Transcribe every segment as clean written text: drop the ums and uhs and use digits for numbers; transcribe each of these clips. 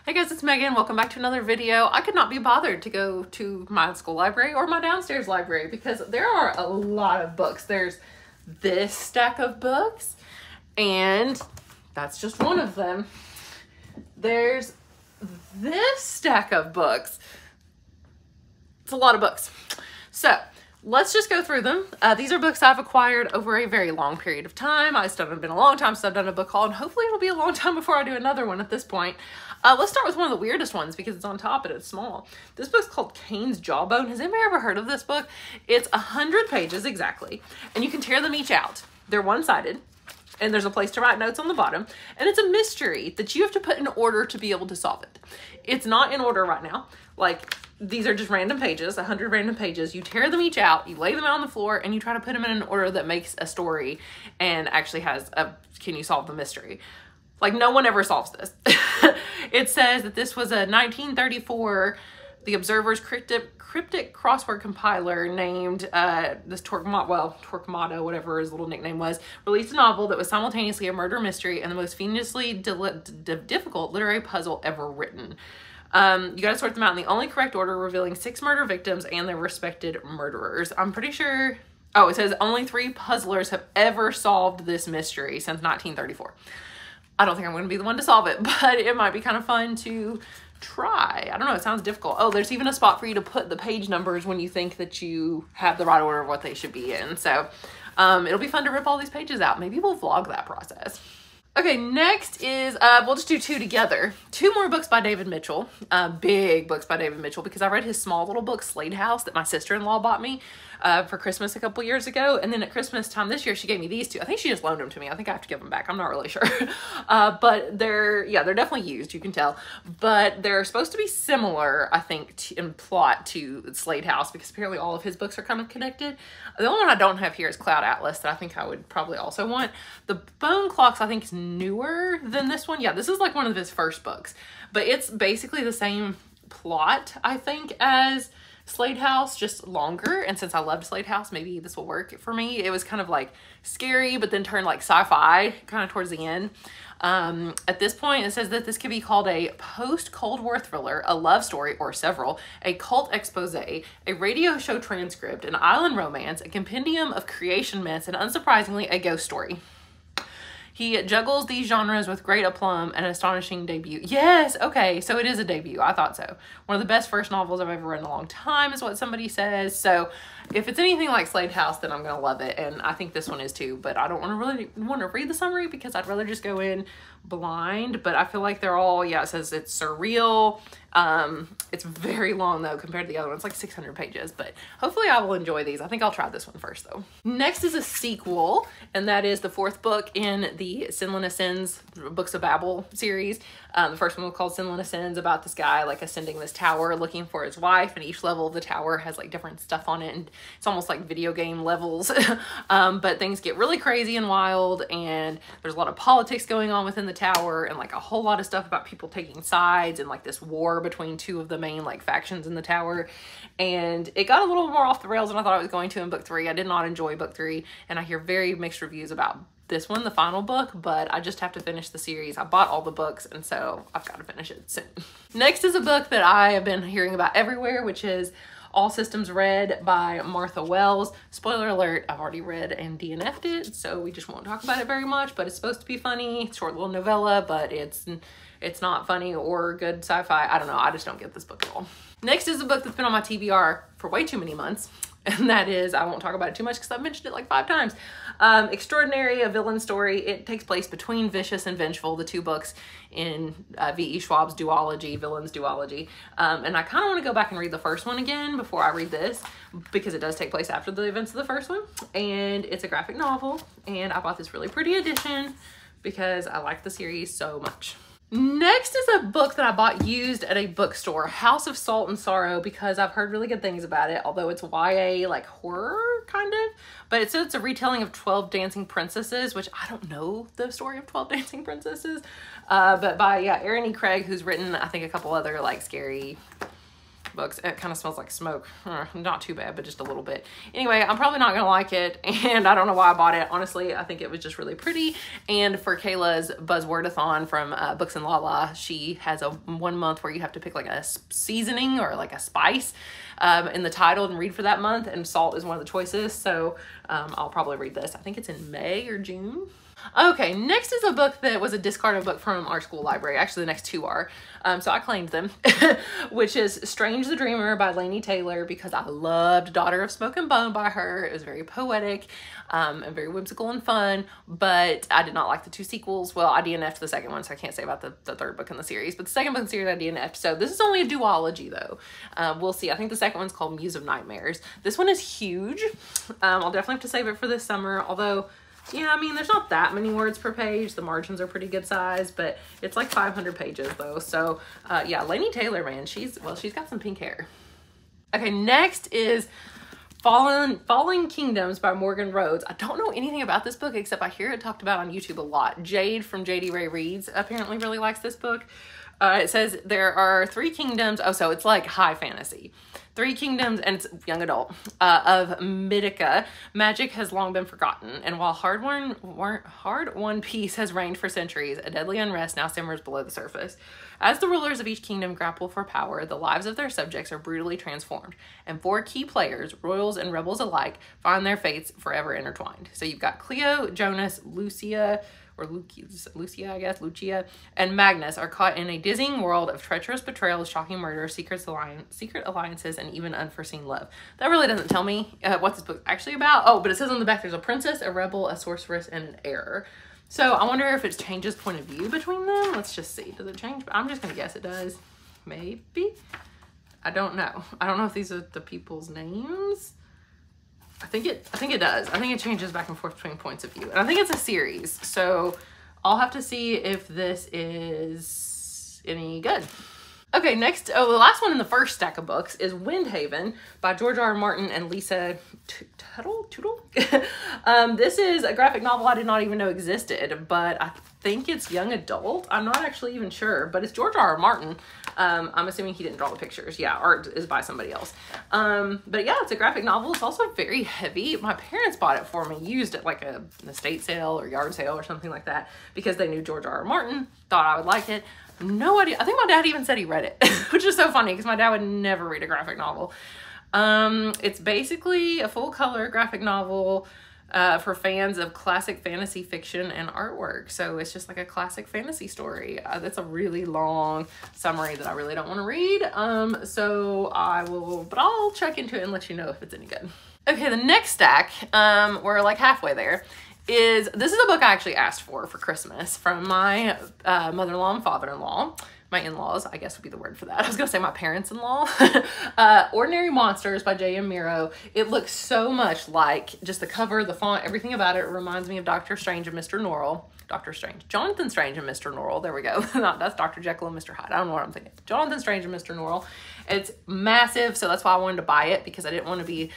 Hey guys, it's Megan. Welcome back to another video. I could not be bothered to go to my school library or my downstairs library because there are a lot of books. There's this stack of books, and that's just one of them. There's this stack of books. It's a lot of books. So let's just go through them. These are books I've acquired over a very long period of time. It's been a long time since I've done a book haul, and hopefully it'll be a long time before I do another one at this point. Let's start with one of the weirdest ones because it's on top and it's small. This book's called Cain's Jawbone. Has anybody ever heard of this book? It's 100 pages exactly, and you can tear them each out. They're one-sided, and there's a place to write notes on the bottom, and it's a mystery that you have to put in order to be able to solve it. It's not in order right now. Like, these are just random pages, 100 random pages. You tear them each out, you lay them out on the floor, and you try to put them in an order that makes a story and actually has a, can you solve the mystery? Like, no one ever solves this. It says that this was a 1934, The Observer's cryptic crossword compiler named this Torquemada, whatever his little nickname was, released a novel that was simultaneously a murder mystery and the most fiendishly difficult literary puzzle ever written. You gotta sort them out in the only correct order, revealing 6 murder victims and their respected murderers. I'm pretty sure, oh, it says only 3 puzzlers have ever solved this mystery since 1934. I don't think I'm gonna be the one to solve it, but it might be kind of fun to try. I don't know, it sounds difficult. Oh, there's even a spot for you to put the page numbers when you think that you have the right order of what they should be in. So it'll be fun to rip all these pages out. Maybe we'll vlog that process. Okay, next is, we'll just do 2 together. 2 more books by David Mitchell, big books by David Mitchell, because I read his small little book, Slade House, that my sister-in-law bought me for Christmas a couple years ago. And then at Christmas time this year, she gave me these 2. I think she just loaned them to me. I think I have to give them back. I'm not really sure. But they're definitely used, you can tell. But they're supposed to be similar, I think, in plot to Slade House, because apparently all of his books are kind of connected. The only one I don't have here is Cloud Atlas that I think I would probably also want. The Bone Clocks, I think, is newer than this one. Yeah, this is like one of his first books, but it's basically the same plot, I think, as Slade House, just longer. And since I loved Slade House, maybe this will work for me. It was kind of like scary, but then turned like sci-fi kind of towards the end. At this point, it says that this could be called a post-Cold War thriller, a love story, or several, a cult expose, a radio show transcript, an island romance, a compendium of creation myths, and unsurprisingly, a ghost story. He juggles these genres with great aplomb and an astonishing debut. Yes, okay, so it is a debut. I thought so. One of the best first novels I've ever read in a long time is what somebody says. So if it's anything like Slade House, then I'm going to love it. And I think this one is too, but I don't really want to read the summary because I'd rather just go in blind. But I feel like they're all, yeah, it says it's surreal. It's very long though compared to the other one. It's like 600 pages, but hopefully I will enjoy these. I think I'll try this one first though. Next is a sequel, and that is the 4th book in the Sinlin Ascends Books of Babel series. The first one was called Sinlin Ascends, about this guy like ascending this tower looking for his wife, and each level of the tower has like different stuff on it, and it's almost like video game levels. But things get really crazy and wild, and there's a lot of politics going on within the tower, and like a whole lot of stuff about people taking sides, and like this war between 2 of the main like factions in the tower. And it got a little more off the rails than I thought it was going to in book 3. I did not enjoy book 3, and I hear very mixed reviews about this one, the final book, but I just have to finish the series. I bought all the books, and so I've got to finish it soon. Next is a book that I have been hearing about everywhere, which is All Systems Red by Martha Wells. Spoiler alert, I've already read and DNF'd it, so we just won't talk about it very much, but it's supposed to be funny. Short little novella, but it's not funny or good sci-fi. I don't know. I just don't get this book at all. Next is a book that's been on my TBR for way too many months, and that is, I won't talk about it too much because I've mentioned it like 5 times. Extraordinary, a villain story. It takes place between Vicious and Vengeful, the 2 books in V.E. Schwab's duology, Villains duology. And I kind of want to go back and read the first one again before I read this, because it does take place after the events of the first one. And it's a graphic novel, and I bought this really pretty edition because I like the series so much. Next is a book that I bought used at a bookstore, House of Salt and Sorrow, because I've heard really good things about it, although it's YA, like horror, kind of. But it says it's a retelling of 12 Dancing Princesses, which I don't know the story of 12 Dancing Princesses. But by, yeah, Erin E. Craig, who's written, I think, a couple other, like, scary books. It kind of smells like smoke. Not too bad, but just a little bit. Anyway, I'm probably not going to like it, and I don't know why I bought it. Honestly, I think it was just really pretty. And for Kayla's Buzzwordathon from Books and Lala, she has a 1 month where you have to pick like a seasoning or like a spice in the title and read for that month, and salt is one of the choices. So I'll probably read this. I think it's in May or June. Okay, next is a book that was a discarded book from our school library. Actually, the next two are. So I claimed them, which is Strange the Dreamer by Laini Taylor, because I loved Daughter of Smoke and Bone by her. It was very poetic and very whimsical and fun, but I did not like the two sequels. Well, I DNF'd the second one, so I can't say about the third book in the series, but the second book in the series I DNF'd. So this is only a duology, though. We'll see. I think the second one's called Muse of Nightmares. This one is huge. I'll definitely have to save it for this summer, although... yeah, I mean, there's not that many words per page. The margins are pretty good size, but it's like 500 pages though. So yeah, Laini Taylor, man, she's got some pink hair. Okay, next is Falling Kingdoms by Morgan Rhodes. I don't know anything about this book except I hear it talked about on YouTube a lot. Jade from JD Ray Reads apparently really likes this book. It says there are 3 kingdoms. Oh, so it's like high fantasy. 3 kingdoms, and it's young adult, of Mythica. Magic has long been forgotten, and while hard-won peace has reigned for centuries, a deadly unrest now simmers below the surface. As the rulers of each kingdom grapple for power, the lives of their subjects are brutally transformed, and 4 key players, royals and rebels alike, find their fates forever intertwined. So you've got Cleo, Jonas, Lucia, and Magnus are caught in a dizzying world of treacherous betrayals, shocking murder, secret alliances, and even unforeseen love. That really doesn't tell me what this book's actually about. Oh, but it says on the back there's a princess, a rebel, a sorceress, and an heir. So I wonder if it changes point of view between them. Let's just see. Does it change? I'm just going to guess it does. Maybe? I don't know. I don't know if these are the people's names. I think it does. I think it changes back and forth between points of view. And I think it's a series. So I'll have to see if this is any good. Okay, next, the last one in the first stack of books is Windhaven by George R. R. Martin and Lisa Tuttle. This is a graphic novel I did not even know existed, but I think it's young adult. I'm not actually even sure, but it's George R. R. Martin. I'm assuming he didn't draw the pictures. Yeah, art is by somebody else. But yeah, it's a graphic novel. It's also very heavy. My parents bought it for me, used it like an estate sale or yard sale or something like that, because they knew George R. R. Martin, thought I would like it. No idea. I think my dad even said he read it, which is so funny because my dad would never read a graphic novel. It's basically a full color graphic novel for fans of classic fantasy fiction and artwork. So it's just like a classic fantasy story. That's a really long summary that I really don't want to read. So but I'll check into it and let you know if it's any good. Okay, the next stack, we're like halfway there. This is a book I actually asked for Christmas from my mother-in-law and father-in-law. My in-laws, I guess would be the word for that. I was gonna say my parents-in-law. Ordinary Monsters by J.M. Miro. It looks so much like just the cover, the font, everything about it reminds me of Doctor Strange and Mr. Norrell. Jonathan Strange and Mr. Norrell. There we go. That's Dr. Jekyll and Mr. Hyde. I don't know what I'm thinking. Jonathan Strange and Mr. Norrell. It's massive, so that's why I wanted to buy it, because I didn't want to be,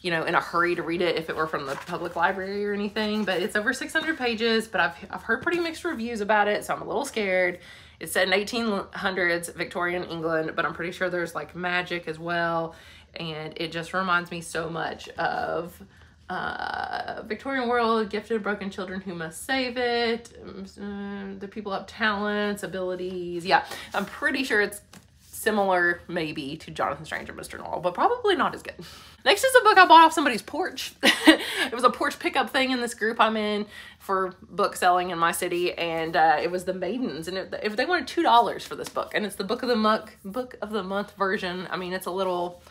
you know, in a hurry to read it if it were from the public library or anything. But it's over 600 pages, but I've heard pretty mixed reviews about it, so I'm a little scared. It's set in 1800s Victorian England, but I'm pretty sure there's like magic as well. And it just reminds me so much of Victorian world, gifted broken children who must save it. The people have talents, abilities. Yeah, I'm pretty sure it's similar maybe to Jonathan Strange and Mr. Norrell, but probably not as good. Next is a book I bought off somebody's porch. It was a porch pickup thing in this group I'm in for book selling in my city, and it was The Maidens, and if they wanted $2 for this book, and it's the book of the month version. I mean, it's a little,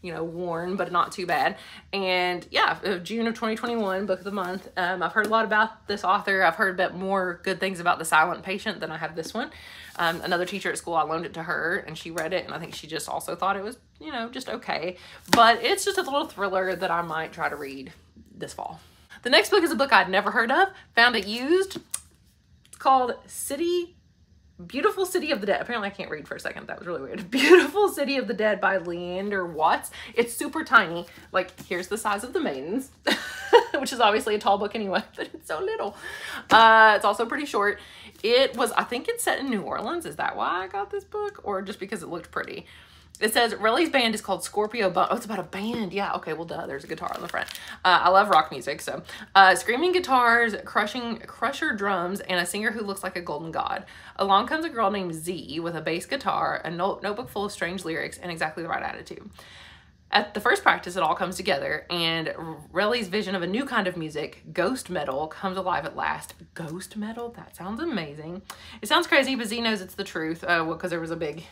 you know, worn, but not too bad. And yeah, June of 2021, book of the month. I've heard a lot about this author. I've heard a bit more good things about The Silent Patient than I have this one. Another teacher at school, I loaned it to her and she read it, and I think she just also thought it was, you know, just okay. But it's just a little thriller that I might try to read this fall. The next book is a book I'd never heard of, found it used. It's called Beautiful City of the Dead. Apparently I can't read for a second. That was really weird. Beautiful City of the Dead by Leander Watts. It's super tiny. Like, here's the size of The Maidens, which is obviously a tall book anyway, but it's so little. It's also pretty short. I think it's set in New Orleans. Is that why I got this book? Or just because it looked pretty? It says Relly's band is called Scorpio Bone. Oh, it's about a band. Yeah, okay, well, duh, there's a guitar on the front. I love rock music, so. Screaming guitars, crusher drums, and a singer who looks like a golden god. Along comes a girl named Z with a bass guitar, a notebook full of strange lyrics, and exactly the right attitude. At the first practice, it all comes together, and Relly's vision of a new kind of music, ghost metal, comes alive at last. Ghost metal? That sounds amazing. It sounds crazy, but Z knows it's the truth. Well, because there was a big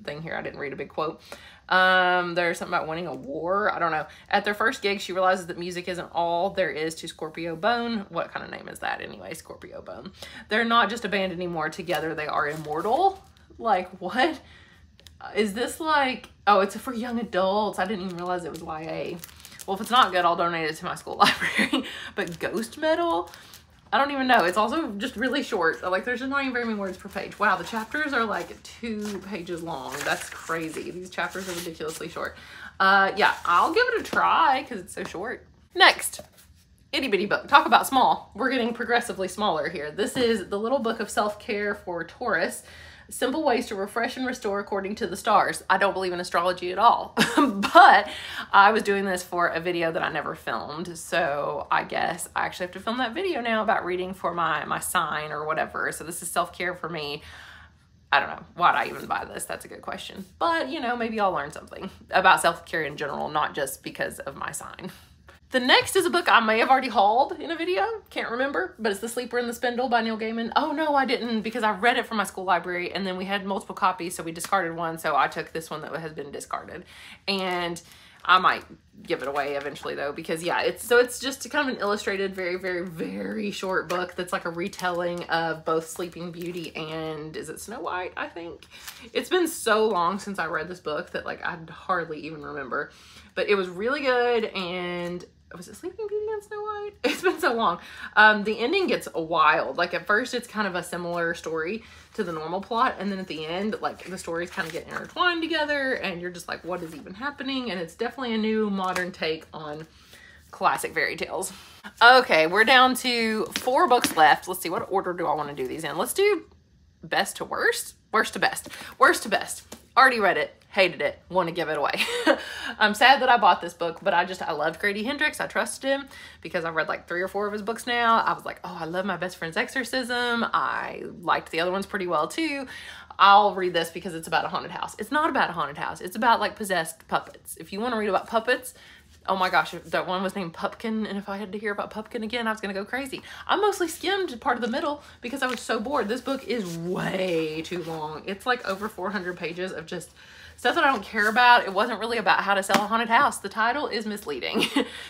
thing here. I didn't read a big quote. There's something about winning a war. I don't know. At their first gig, she realizes that music isn't all there is to Scorpio Bone. What kind of name is that anyway? Scorpio Bone. They're not just a band anymore. Together, they are immortal. Like, what? Is this like... Oh, it's for young adults. I didn't even realize it was YA. Well, if it's not good, I'll donate it to my school library. But ghost metal? I don't even know. It's also just really short. Like, there's just not even very many words per page. Wow, the chapters are like 2 pages long. That's crazy. These chapters are ridiculously short. Yeah, I'll give it a try because it's so short. Next, itty bitty book. Talk about small. We're getting progressively smaller here. This is The Little Book of Self-Care for Taurus. Simple ways to refresh and restore according to the stars. I don't believe in astrology at all, but I was doing this for a video that I never filmed. So I guess I actually have to film that video now about reading for my sign or whatever. So this is self-care for me. I don't know. Why'd I even buy this? That's a good question. But, you know, maybe I'll learn something about self-care in general, not just because of my sign. The next is a book I may have already hauled in a video. Can't remember, but it's The Sleeper the Spindle by Neil Gaiman. Oh no, I didn't, because I read it from my school library and then we had multiple copies, so we discarded one. So I took this one that has been discarded, and I might give it away eventually though, because yeah, it's just kind of an illustrated, very, very, very short book that's like a retelling of both Sleeping Beauty and, is it Snow White, I think? It's been so long since I read this book that like I'd hardly even remember, but it was really good. And was it Sleeping Beauty and Snow White? It's been so long. The ending gets wild. Like at first it's kind of a similar story to the normal plot, and then at the end, like the stories kind of get intertwined together and you're just like, what is even happening? And it's definitely a new modern take on classic fairy tales. Okay, we're down to 4 books left. Let's see, what order do I want to do these in? Let's do best to worst. Worst to best. Worst to best. Already read it. Hated it. Want to give it away. I'm sad that I bought this book, but I loved Grady Hendrix. I trusted him because I've read like 3 or 4 of his books now. I was like, oh, I love My Best Friend's Exorcism. I liked the other ones pretty well too. I'll read this because it's about a haunted house. It's not about a haunted house. It's about like possessed puppets. If you want to read about puppets, oh my gosh, that one was named Pupkin, and if I had to hear about Pupkin again, I was going to go crazy. I mostly skimmed part of the middle because I was so bored. This book is way too long. It's like over 400 pages of just stuff that I don't care about. It wasn't really about how to sell a haunted house. The title is misleading.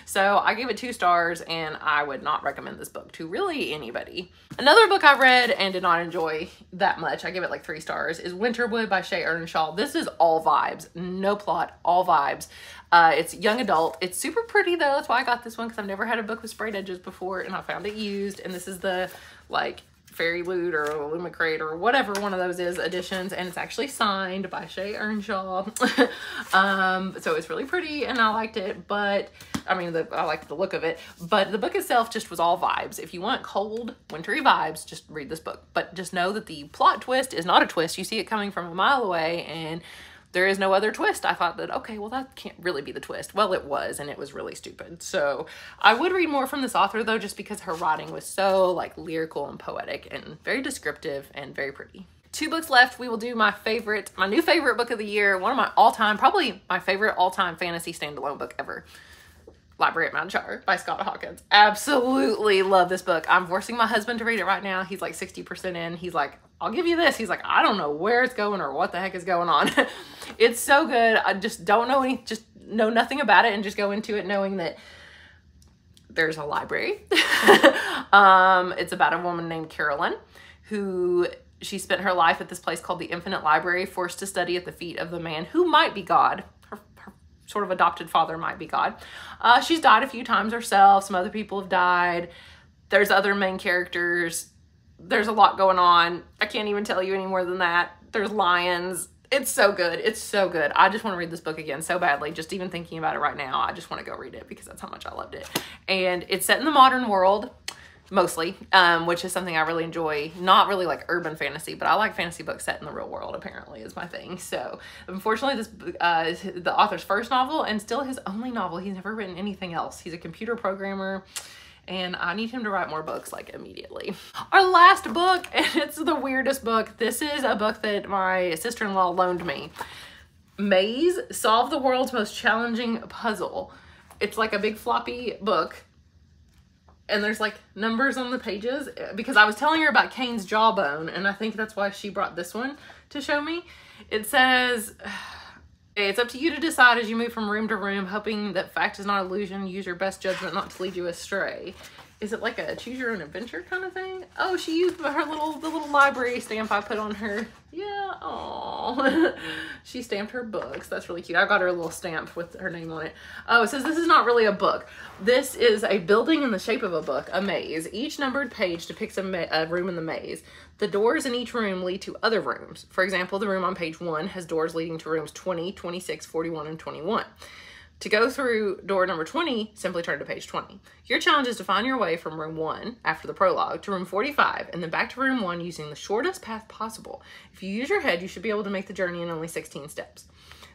So I gave it 2 stars, and I would not recommend this book to really anybody. Another book I read and did not enjoy that much, I give it like 3 stars, is Winterwood by Shea Earnshaw. This is all vibes, no plot, all vibes. It's young adult. It's super pretty though. That's why I got this one, because I've never had a book with sprayed edges before, and I found it used. And this is the like Fairy Loot or Lumicrate or whatever one of those is editions, and it's actually signed by Shea Earnshaw. So it's really pretty and I liked it, but I mean, I liked the look of it, but the book itself just was all vibes. If you want cold, wintry vibes, just read this book. But just know that the plot twist is not a twist. You see it coming from a mile away, and there is no other twist. I thought that, okay, well, that can't really be the twist. Well, it was, and it was really stupid. So I would read more from this author though, just because her writing was so like lyrical and poetic and very descriptive and very pretty. 2 books left. We will do my new favorite book of the year. One of my all-time, probably my favorite all-time fantasy standalone book ever. Library at Mount Char by Scott Hawkins. Absolutely love this book. I'm forcing my husband to read it right now. He's like 60% in. He's like, I'll give you this. He's like, I don't know where it's going or what the heck is going on. It's so good. I just don't know just know nothing about it and just go into it knowing that there's a library. It's about a woman named Carolyn who she spent her life at this place called the Infinite Library, forced to study at the feet of the man who might be God. Her sort of adopted father might be God. She's died a few times herself. Some other people have died. There's other main characters. There's a lot going on. I can't even tell you any more than that. There's lions. It's so good. It's so good. I just want to read this book again so badly. Just even thinking about it right now, I just want to go read it because that's how much I loved it. And it's set in the modern world. mostly, which is something I really enjoy. Not really like urban fantasy, but I like fantasy books set in the real world, apparently, is my thing. So unfortunately, this is the author's first novel and still his only novel. He's never written anything else. He's a computer programmer, and I need him to write more books like immediately. Our last book, and it's the weirdest book. This is a book that my sister-in-law loaned me. Maze, Solve the World's Most Challenging Puzzle. It's like a big floppy book, and there's like numbers on the pages, because I was telling her about Cain's jawbone, and I think that's why she brought this one to show me. It says, it's up to you to decide as you move from room to room, hoping that fact is not illusion. Use your best judgment not to lead you astray. Is it like a choose your own adventure kind of thing? Oh, she used her the little library stamp I put on her. Yeah, oh, she stamped her books. That's really cute. I got her a little stamp with her name on it. Oh, it says this is not really a book. This is a building in the shape of a book, a maze. Each numbered page depicts a room in the maze. The doors in each room lead to other rooms. For example, the room on page 1 has doors leading to rooms 20, 26, 41, and 21. To go through door number 20, simply turn to page 20. Your challenge is to find your way from room 1 after the prologue to room 45 and then back to room 1 using the shortest path possible. If you use your head, you should be able to make the journey in only 16 steps.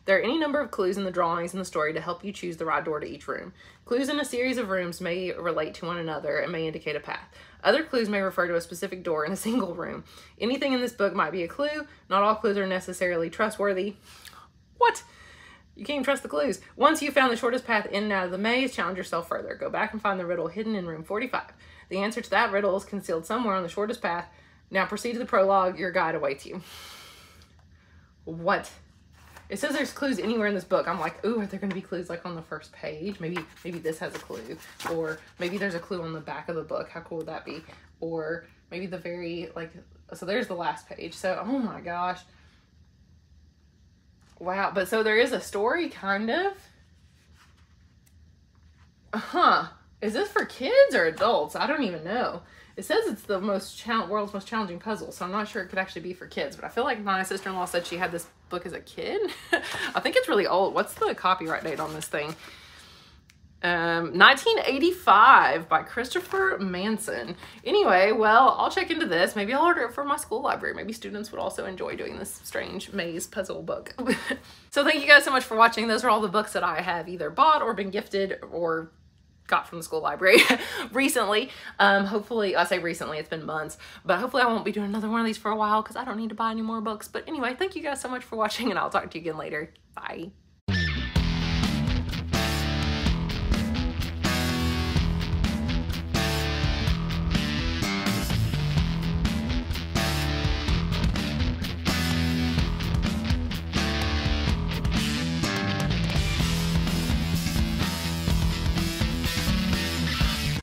There are any number of clues in the drawings in the story to help you choose the right door to each room. Clues in a series of rooms may relate to one another and may indicate a path. Other clues may refer to a specific door in a single room. Anything in this book might be a clue. Not all clues are necessarily trustworthy. What? You can't even trust the clues. Once you've found the shortest path in and out of the maze, challenge yourself further. Go back and find the riddle hidden in room 45. The answer to that riddle is concealed somewhere on the shortest path. Now proceed to the prologue. Your guide awaits you. What? It says there's clues anywhere in this book. I'm like, ooh, are there going to be clues like on the first page? Maybe this has a clue. Or maybe there's a clue on the back of the book. How cool would that be? Or maybe the very, like, so there's the last page. So, oh my gosh. Wow, but so there is a story, kind of? Huh. Is this for kids or adults? I don't even know. It says it's the world's most challenging puzzle, so I'm not sure it could actually be for kids, but I feel like my sister-in-law said she had this book as a kid. I think it's really old. What's the copyright date on this thing? 1985 by Christopher Manson. Anyway, well, I'll check into this. Maybe I'll order it for my school library. Maybe students would also enjoy doing this strange maze puzzle book. So thank you guys so much for watching. Those are all the books that I have either bought or been gifted or got from the school library recently. Hopefully, I say recently, it's been months, but hopefully I won't be doing another one of these for a while because I don't need to buy any more books. But anyway, thank you guys so much for watching, and I'll talk to you again later. Bye.